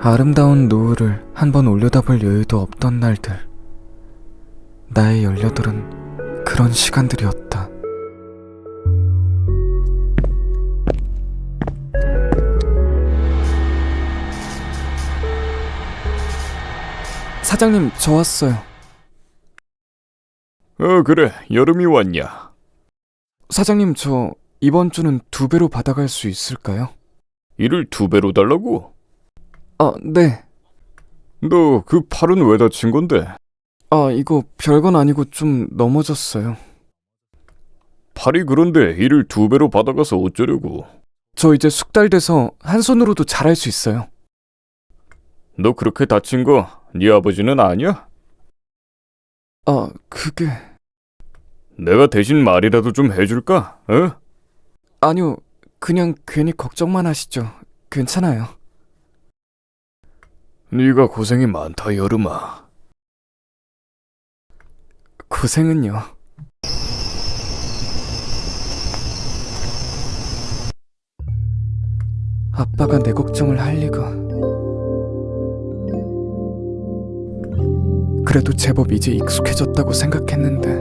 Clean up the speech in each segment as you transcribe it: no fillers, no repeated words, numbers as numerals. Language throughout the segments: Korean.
아름다운 노을을 한번 올려다볼 여유도 없던 날들. 나의 18은 그런 시간들이었다. 사장님, 저 왔어요. 그래, 여름이 왔냐? 사장님, 저 이번 주는 2배로 받아갈 수 있을까요? 일을 2배로 달라고? 네. 너 그 팔은 왜 다친 건데? 이거 별건 아니고 좀 넘어졌어요. 팔이 그런데 일을 2배로 받아가서 어쩌려고? 저 이제 숙달돼서 한 손으로도 잘할 수 있어요. 너 그렇게 다친 거 네 아버지는 아냐? 그게... 내가 대신 말이라도 좀 해줄까? 아니요, 그냥 괜히 걱정만 하시죠. 괜찮아요. 네가 고생이 많다, 여름아. 고생은요. 아빠가 내 걱정을 할 리가. 그래도 제법 이제 익숙해졌다고 생각했는데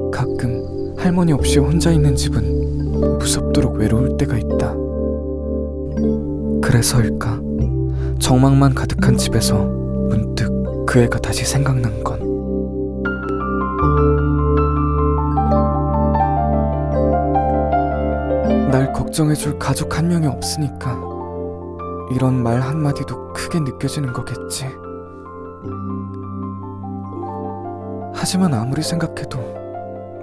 가끔 할머니 없이 혼자 있는 집은 무섭도록 외로울 때가 있다. 그래서일까, 정막만 가득한 집에서 문득 그 애가 다시 생각난 건. 날 걱정해줄 가족 한 명이 없으니까 이런 말 한마디도 크게 느껴지는 거겠지. 하지만 아무리 생각해도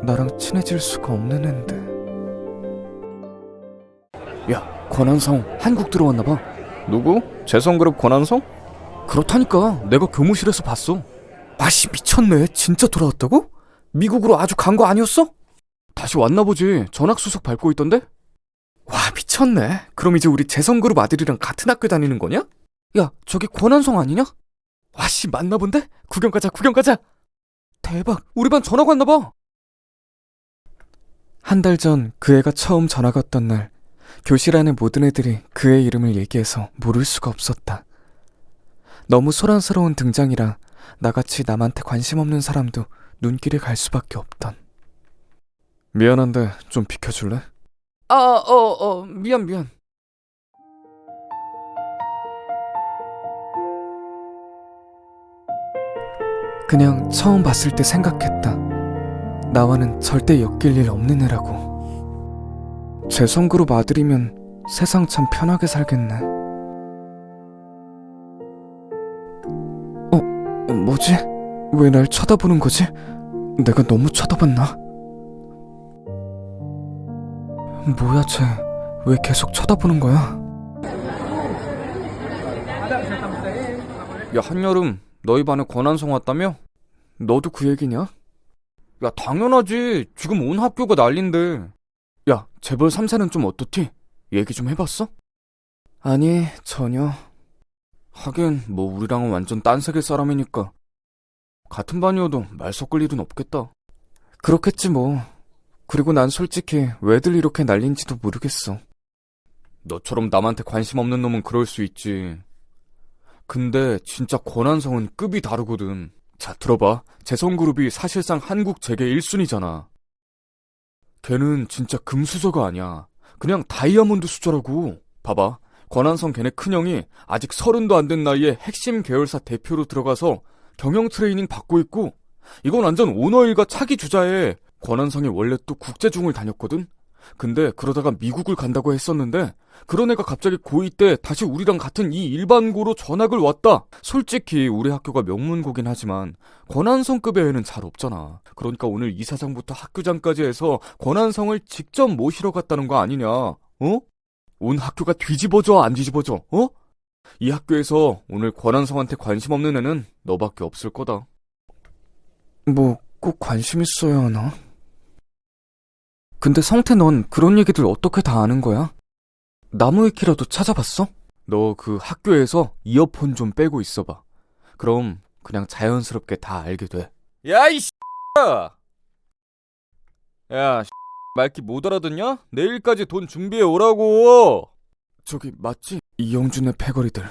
나랑 친해질 수가 없는 앤데. 야, 권한성 한국 들어왔나봐. 누구? 재성그룹 권한성? 그렇다니까, 내가 교무실에서 봤어. 아씨, 미쳤네. 진짜 돌아왔다고? 미국으로 아주 간 거 아니었어? 다시 왔나보지. 전학수석 밟고 있던데? 와, 미쳤네. 그럼 이제 우리 재성그룹 아들이랑 같은 학교 다니는 거냐? 야, 저기 권한성 아니냐? 와씨, 맞나본데? 구경 가자, 구경 가자. 대박, 우리 반 전학 왔나봐. 한 달 전 그 애가 처음 전학 왔던 날, 교실 안의 모든 애들이 그의 이름을 얘기해서 모를 수가 없었다. 너무 소란스러운 등장이라 나같이 남한테 관심 없는 사람도 눈길이 갈 수밖에 없던. 미안한데 좀 비켜줄래? 미안. 그냥 처음 봤을 때 생각했다. 나와는 절대 엮일 일 없는 애라고. 재성그룹 아들이면 세상 참 편하게 살겠네. 뭐지? 왜 날 쳐다보는 거지? 내가 너무 쳐다봤나? 뭐야, 쟤 왜 계속 쳐다보는 거야? 야, 한여름, 너희 반에 권한성 왔다며? 너도 그 얘기냐? 야, 당연하지. 지금 온 학교가 난린데. 야, 재벌 3세는 좀 어떻지? 얘기 좀 해봤어? 아니, 전혀. 하긴 뭐 우리랑은 완전 딴 세계 사람이니까 같은 반이어도 말 섞을 일은 없겠다. 그렇겠지 뭐. 그리고 난 솔직히 왜들 이렇게 난린지도 모르겠어. 너처럼 남한테 관심 없는 놈은 그럴 수 있지. 근데 진짜 권한성은 급이 다르거든. 자, 들어봐. 재성그룹이 사실상 한국 재계 1순위잖아. 걔는 진짜 금수저가 아니야. 그냥 다이아몬드 수저라고. 봐봐. 권한성 걔네 큰형이 아직 30도 안 된 나이에 핵심 계열사 대표로 들어가서 경영 트레이닝 받고 있고, 이건 완전 오너일가 차기 주자에. 권한성이 원래 또 국제중을 다녔거든? 근데 그러다가 미국을 간다고 했었는데 그런 애가 갑자기 고2 때 다시 우리랑 같은 이 일반고로 전학을 왔다. 솔직히 우리 학교가 명문고긴 하지만 권한성급의 애는 잘 없잖아. 그러니까 오늘 이사장부터 학교장까지 해서 권한성을 직접 모시러 갔다는 거 아니냐? 온 학교가 뒤집어져 안 뒤집어져? 이 학교에서 오늘 권한성한테 관심 없는 애는 너밖에 없을 거다. 뭐 꼭 관심 있어야 하나? 근데 성태, 넌 그런 얘기들 어떻게 다 아는 거야? 나무위키라도 찾아봤어? 너 그 학교에서 이어폰 좀 빼고 있어봐. 그럼 그냥 자연스럽게 다 알게 돼. 야, 이 X야! 야, 말귀 못 알아듣냐? 내일까지 돈 준비해 오라고! 저기 맞지? 이영준의 패거리들.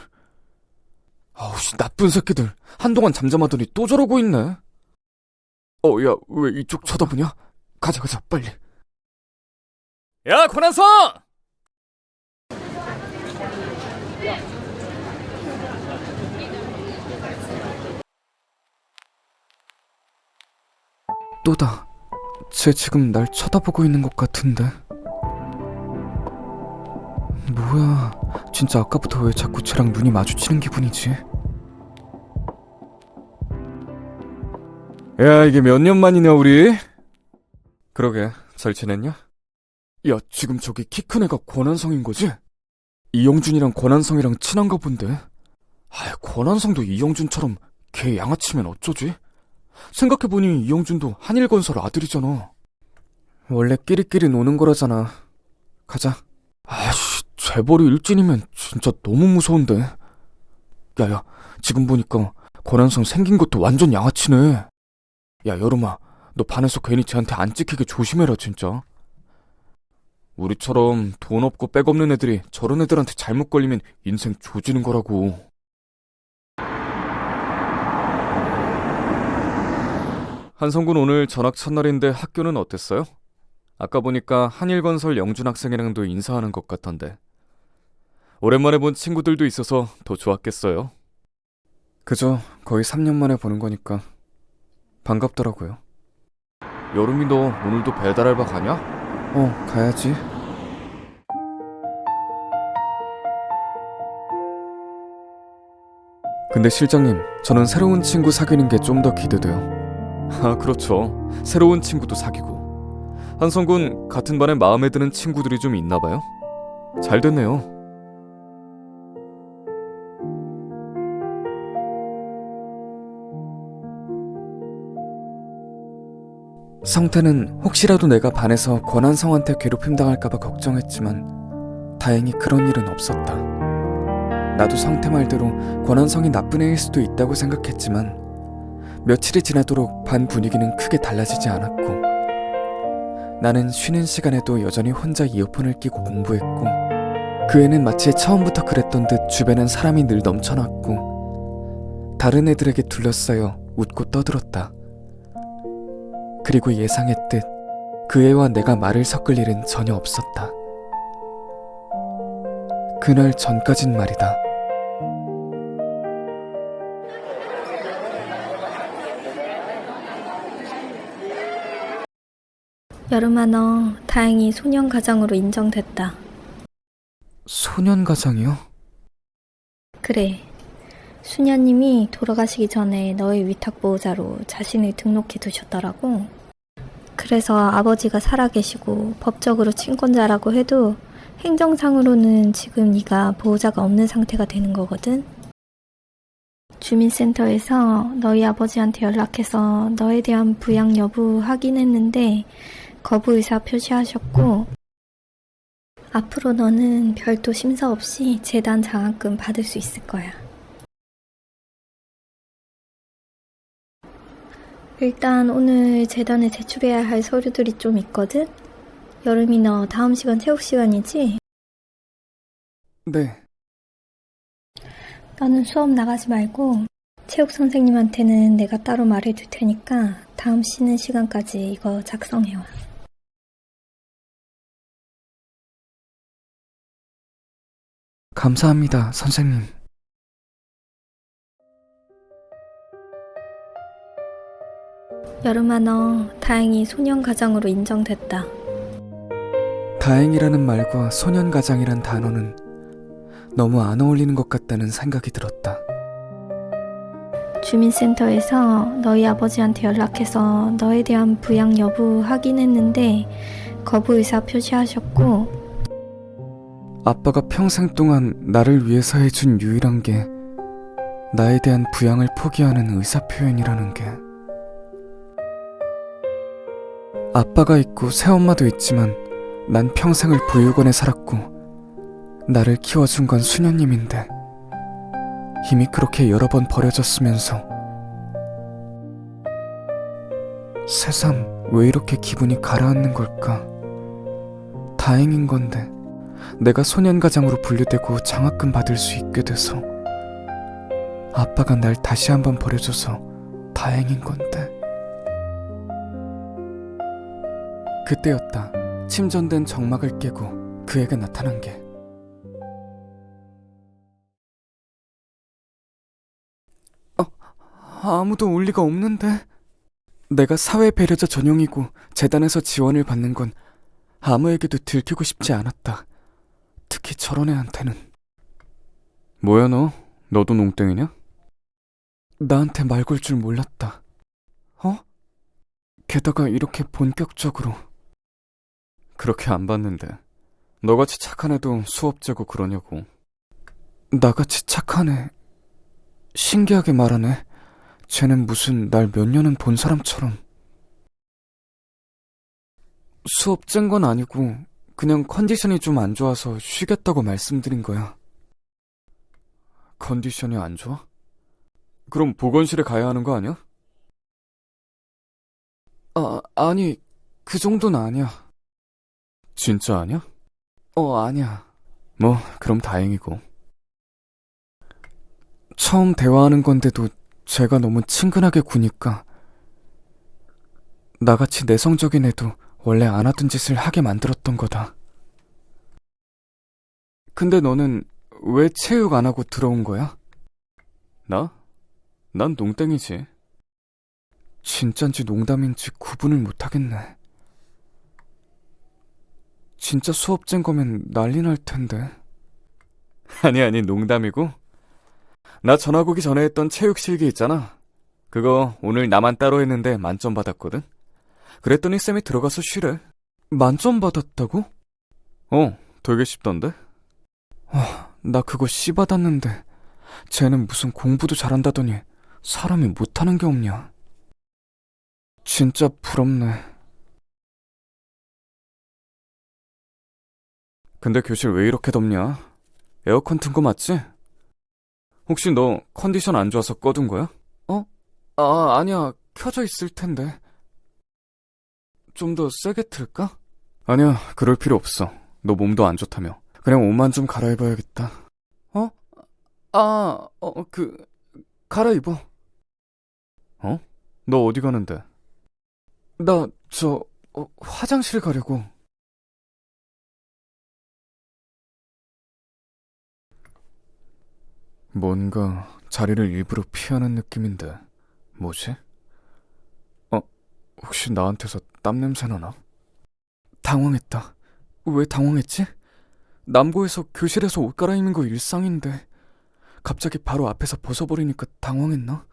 아우 씨, 나쁜 새끼들. 한동안 잠잠하더니 또 저러고 있네. 야, 왜 이쪽 쳐다보냐? 가자, 빨리. 야, 권한성! 또다. 쟤 지금 날 쳐다보고 있는 것 같은데. 뭐야, 진짜 아까부터 왜 자꾸 쟤랑 눈이 마주치는 기분이지? 야, 이게 몇 년 만이냐 우리? 그러게, 잘 지냈냐? 야, 지금 저기 키 큰 애가 권한성인 거지? 이영준이랑 권한성이랑 친한가 본데? 권한성도 이영준처럼 걔 양아치면 어쩌지? 생각해보니 이영준도 한일건설 아들이잖아. 원래 끼리끼리 노는 거라잖아. 가자. 아씨, 재벌이 일진이면 진짜 너무 무서운데. 야야, 지금 보니까 권한성 생긴 것도 완전 양아치네. 야, 여름아, 너 반에서 괜히 쟤한테 안 찍히게 조심해라 진짜. 우리처럼 돈 없고 백 없는 애들이 저런 애들한테 잘못 걸리면 인생 조지는 거라고. 한성군 오늘 전학 첫날인데 학교는 어땠어요? 아까 보니까 한일건설 영준 학생이랑도 인사하는 것 같던데. 오랜만에 본 친구들도 있어서 더 좋았겠어요? 그저 거의 3년 만에 보는 거니까 반갑더라고요. 여름이 너 오늘도 배달 알바 가냐? 가야지. 근데 실장님, 저는 새로운 친구 사귀는 게 좀 더 기대돼요. 그렇죠. 새로운 친구도 사귀고. 한성군 같은 반에 마음에 드는 친구들이 좀 있나 봐요? 잘 됐네요. 성태는 혹시라도 내가 반에서 권한성한테 괴롭힘 당할까봐 걱정했지만 다행히 그런 일은 없었다. 나도 성태 말대로 권한성이 나쁜 애일 수도 있다고 생각했지만 며칠이 지나도록 반 분위기는 크게 달라지지 않았고 나는 쉬는 시간에도 여전히 혼자 이어폰을 끼고 공부했고 그 애는 마치 처음부터 그랬던 듯 주변엔 사람이 늘 넘쳐났고 다른 애들에게 둘러싸여 웃고 떠들었다. 그리고 예상했듯 그 애와 내가 말을 섞을 일은 전혀 없었다. 그날 전까진 말이다. 여름아, 너 다행히 소년가장으로 인정됐다. 소년가장이요? 그래, 수녀님이 돌아가시기 전에 너의 위탁보호자로 자신을 등록해 두셨더라고. 그래서 아버지가 살아계시고 법적으로 친권자라고 해도 행정상으로는 지금 네가 보호자가 없는 상태가 되는 거거든. 주민센터에서 너희 아버지한테 연락해서 너에 대한 부양 여부 확인했는데 거부 의사 표시하셨고 앞으로 너는 별도 심사 없이 재단 장학금 받을 수 있을 거야. 일단 오늘 재단에 제출해야 할 서류들이 좀 있거든? 여름이 너 다음 시간 체육 시간이지? 네. 너는 수업 나가지 말고 체육 선생님한테는 내가 따로 말해둘 테니까 다음 쉬는 시간까지 이거 작성해와. 감사합니다, 선생님. 여름아, 너 다행히 소년가장으로 인정됐다. 다행이라는 말과 소년가장이란 단어는 너무 안 어울리는 것 같다는 생각이 들었다. 주민센터에서 너희 아버지한테 연락해서 너에 대한 부양 여부 확인했는데 거부 의사 표시하셨고 아빠가 평생 동안 나를 위해서 해준 유일한 게 나에 대한 부양을 포기하는 의사표현이라는 게. 아빠가 있고 새엄마도 있지만 난 평생을 보육원에 살았고 나를 키워준 건 수녀님인데 이미 그렇게 여러 번 버려졌으면서 새삼 왜 이렇게 기분이 가라앉는 걸까? 다행인 건데 내가 소년가장으로 분류되고 장학금 받을 수 있게 돼서 아빠가 날 다시 한번 버려줘서 다행인 건데. 그때였다. 침전된 정막을 깨고 그에게 나타난 게. 아무도 올 리가 없는데. 내가 사회 배려자 전용이고 재단에서 지원을 받는 건 아무에게도 들키고 싶지 않았다. 특히 저런 애한테는. 뭐야 너? 너도 농땡이냐? 나한테 말 걸 줄 몰랐다. 어? 게다가 이렇게 본격적으로. 그렇게 안 봤는데 너같이 착한 애도 수업제고 그러냐고. 나같이 착한 애? 신기하게 말하네. 쟤는 무슨 날 몇 년은 본 사람처럼. 수업 짠 건 아니고 그냥 컨디션이 좀 안 좋아서 쉬겠다고 말씀드린 거야. 컨디션이 안 좋아? 그럼 보건실에 가야 하는 거 아니야? 아니, 그 정도는 아니야. 진짜 아니야? 아니야. 뭐, 그럼 다행이고. 처음 대화하는 건데도 제가 너무 친근하게 구니까 나같이 내성적인 애도 원래 안 하던 짓을 하게 만들었던 거다. 근데 너는 왜 체육 안 하고 들어온 거야? 나? 난 농땡이지. 진짠지 농담인지 구분을 못 하겠네. 진짜 수업쟁 거면 난리 날 텐데. 아니, 농담이고. 나 전학 오기 전에 했던 체육 실기 있잖아. 그거 오늘 나만 따로 했는데 만점 받았거든. 그랬더니 쌤이 들어가서 쉬래. 만점 받았다고? 되게 쉽던데? 나 그거 C 받았는데 쟤는 무슨 공부도 잘한다더니 사람이 못하는 게 없냐. 진짜 부럽네. 근데 교실 왜 이렇게 덥냐? 에어컨 튼 거 맞지? 혹시 너 컨디션 안 좋아서 꺼둔 거야? 아니야. 켜져 있을 텐데. 좀 더 세게 틀까? 아니야, 그럴 필요 없어. 너 몸도 안 좋다며. 그냥 옷만 좀 갈아입어야겠다. 갈아입어. 너 어디 가는데? 나, 화장실 가려고. 뭔가 자리를 일부러 피하는 느낌인데, 뭐지? 혹시 나한테서 땀 냄새 나나? 당황했다. 왜 당황했지? 남고에서 교실에서 옷 갈아입는 거 일상인데 갑자기 바로 앞에서 벗어버리니까 당황했나?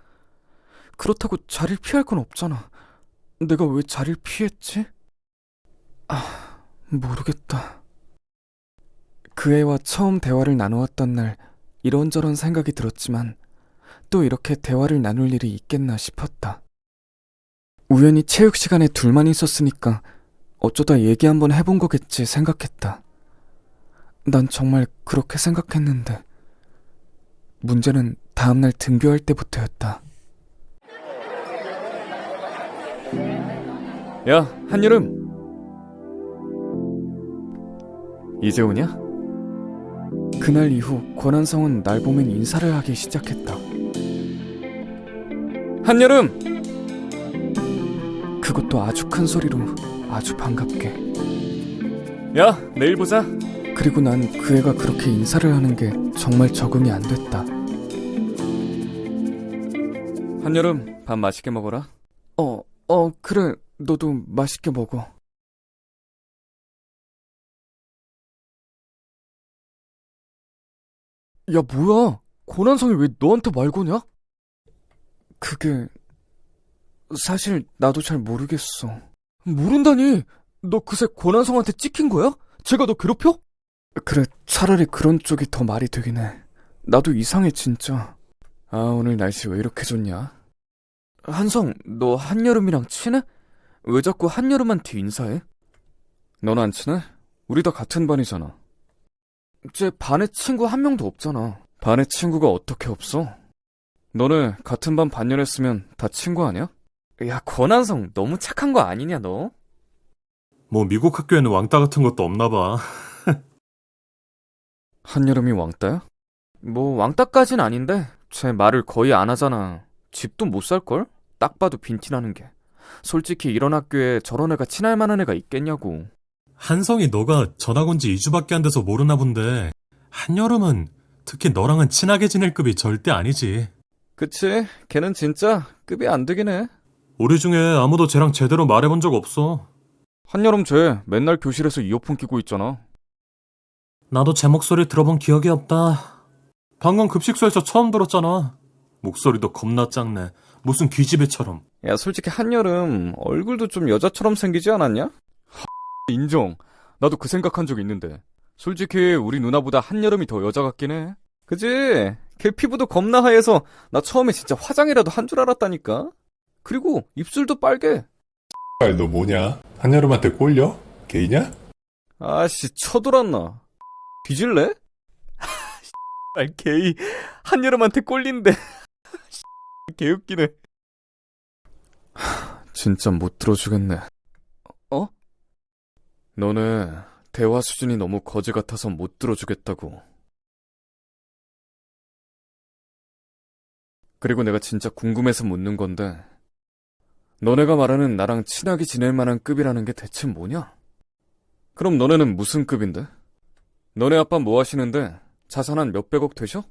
그렇다고 자리를 피할 건 없잖아. 내가 왜 자리를 피했지? 모르겠다. 그 애와 처음 대화를 나누었던 날 이런저런 생각이 들었지만 또 이렇게 대화를 나눌 일이 있겠나 싶었다. 우연히 체육 시간에 둘만 있었으니까 어쩌다 얘기 한번 해본 거겠지 생각했다. 난 정말 그렇게 생각했는데 문제는 다음날 등교할 때부터였다. 야, 한여름. 이제 오냐? 그날 이후 권한성은 날 보면 인사를 하기 시작했다. 한여름! 그것도 아주 큰 소리로 아주 반갑게. 야, 내일 보자. 그리고 난 그 애가 그렇게 인사를 하는 게 정말 적응이 안 됐다. 한여름, 밥 맛있게 먹어라. 그래. 너도 맛있게 먹어. 야, 뭐야? 권한성이 왜 너한테 말 거냐? 그게... 사실 나도 잘 모르겠어. 모른다니? 너 그새 권한성한테 찍힌 거야? 제가 너 괴롭혀? 그래, 차라리 그런 쪽이 더 말이 되긴 해. 나도 이상해 진짜. 오늘 날씨 왜 이렇게 좋냐? 한성, 너 한여름이랑 친해? 왜 자꾸 한여름한테 인사해? 넌 안 친해? 우리 다 같은 반이잖아. 쟤 반에 친구 한 명도 없잖아. 반에 친구가 어떻게 없어? 너네 같은 반 반년했으면 다 친구 아니야? 야, 권한성 너무 착한 거 아니냐 너? 뭐 미국 학교에는 왕따 같은 것도 없나 봐. 한여름이 왕따야? 뭐 왕따까진 아닌데 쟤 말을 거의 안 하잖아. 집도 못 살걸? 딱 봐도 빈티나는 게. 솔직히 이런 학교에 저런 애가 친할 만한 애가 있겠냐고. 한성이 너가 전학 온 지 2주밖에 안 돼서 모르나 본데 한여름은 특히 너랑은 친하게 지낼 급이 절대 아니지. 그치? 걔는 진짜 급이 안 되긴 해. 우리 중에 아무도 쟤랑 제대로 말해본 적 없어. 한여름 쟤 맨날 교실에서 이어폰 끼고 있잖아. 나도 제 목소리 들어본 기억이 없다. 방금 급식소에서 처음 들었잖아. 목소리도 겁나 작네. 무슨 귀지배처럼. 야, 솔직히 한여름 얼굴도 좀 여자처럼 생기지 않았냐? 인정. 나도 그 생각한 적 있는데. 솔직히 우리 누나보다 한여름이 더 여자 같긴 해. 그지? 걔 피부도 겁나 하얘서 나 처음에 진짜 화장이라도 한 줄 알았다니까. 그리고 입술도 빨개. 너 뭐냐? 한여름한테 꼴려? 게이냐? 아씨, 쳐돌았나? 뒤질래? 게이 한여름한테 꼴린데. 개웃기네. 진짜 못 들어주겠네. 어? 너네 대화 수준이 너무 거지 같아서 못 들어주겠다고. 그리고 내가 진짜 궁금해서 묻는 건데, 너네가 말하는 나랑 친하게 지낼 만한 급이라는 게 대체 뭐냐? 그럼 너네는 무슨 급인데? 너네 아빠 뭐 하시는데 자산 한 몇백억 되셔?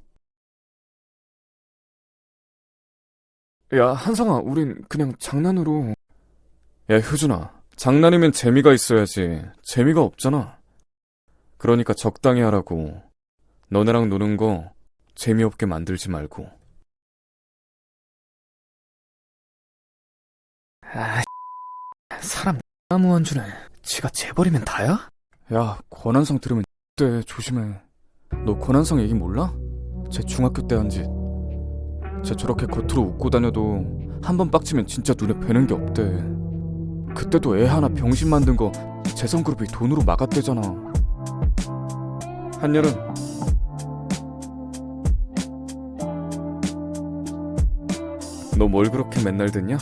야, 한성아, 우린 그냥 장난으로. 야, 효준아, 장난이면 재미가 있어야지. 재미가 없잖아. 그러니까 적당히 하라고. 너네랑 노는 거 재미없게 만들지 말고. 아, 사람 나무한 주네. 지가 재버리면 다야? 야, 권한성 들으면 때 조심해. 너 권한성 얘기 몰라? 쟤 중학교 때 한 짓. 쟤 저렇게 겉으로 웃고 다녀도 한 번 빡치면 진짜 눈에 뵈는 게 없대. 그때도 애 하나 병신 만든 거 재성그룹이 돈으로 막았대잖아. 한여름, 너 뭘 그렇게 맨날 듣냐?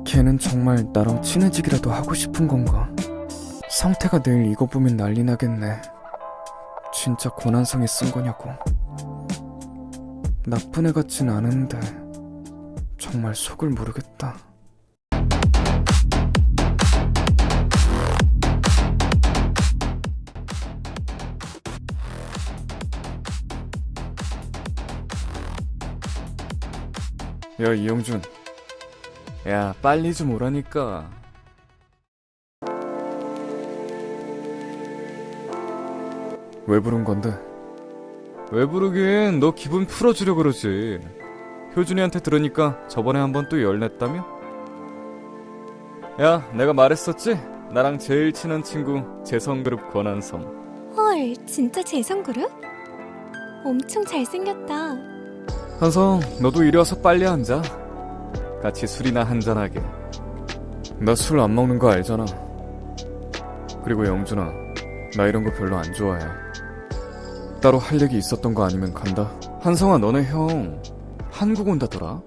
걔는 정말 나랑 친해지기라도 하고 싶은 건가? 성태가 내일 이거 보면 난리 나겠네. 진짜 권한성이 쓴 거냐고. 나쁜 애 같진 않은데 정말 속을 모르겠다. 야, 이영준. 야, 빨리 좀 오라니까. 왜 부른 건데? 왜 부르긴, 너 기분 풀어주려 그러지. 효준이한테 들으니까 저번에 한번 또 열냈다며? 야, 내가 말했었지? 나랑 제일 친한 친구 재성그룹 권한성. 헐, 진짜 재성그룹? 엄청 잘생겼다. 한성, 너도 이리 와서 빨리 앉아. 같이 술이나 한잔하게. 나 술 안 먹는 거 알잖아. 그리고 영준아, 나 이런 거 별로 안 좋아해. 따로 할 얘기 있었던 거 아니면 간다. 한성아, 너네 형 한국 온다더라?